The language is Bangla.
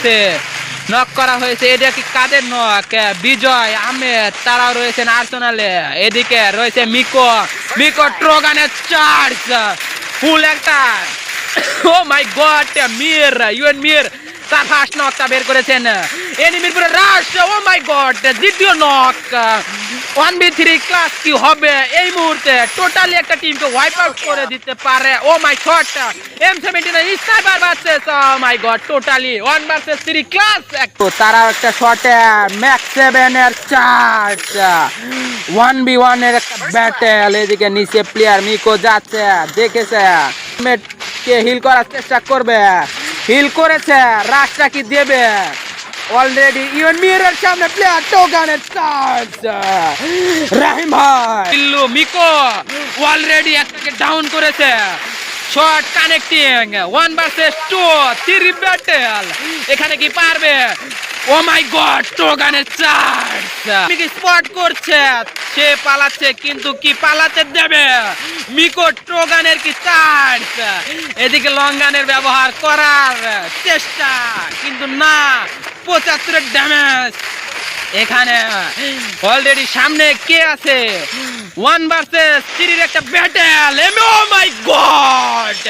হয়েছে, নক করা হয়েছে। এটা কি কাদের নক? বিজয় আহমেদ, তারাও রয়েছেন আর্সেনালে। এদিকে রয়েছে মিকো, মিকো ট্রোগানের চার্জ, ফুল একটা। ও মাই গড, মির, ইউএন মির তার ফার্স্ট নকটা বের করেছেন। এনিমির পুরো রাশ, ও মাই গড, দ্বিতীয় নক। 1v3 ক্লাস কি হবে এই মুহূর্তে? টোটালি একটা টিমকে ওয়াইপ আউট করে দিতে পারে। ও মাই শট, M79 স্নাইপার ভার্সেস, ও মাই গড, টোটালি 1 ভার্সেস 3 ক্লাস। তারা একটা শটে ম্যাক্স 7 এর চার্জ, 1v1 এর একটা ব্যাটেল। এদিকে নিচে প্লেয়ার মিকো যাচ্ছে, দেখেছে কে হিল করার চেষ্টা করবে, হিল করেছে, রাশটা কি দেবে? অলরেডি ইউএন মিরের সামনে প্লেয়ার টোগানের চার্জ, রাহিম ভাই ইল্লু মিকো অলরেডি একটাকে ডাউন করেছে। Shot connecting, 1 versus 2, 3 battle. এখানে কি পারবে? ও মাই গড, টোগানের চার্জ মিকি স্পট করছে, সে পালাচ্ছে, কিন্তু কি পালাতে দেবে? মিকো ট্রোগানের কি চার্জ? এদিকে লঙ্গানের ব্যবহার করার চেষ্টা, কিন্তু না, 75 ড্যামেজ। এখানে অলরেডি সামনে কে আছে? 1 ভার্সেস 3 একটা ব্যাটেল। ও মাই গড,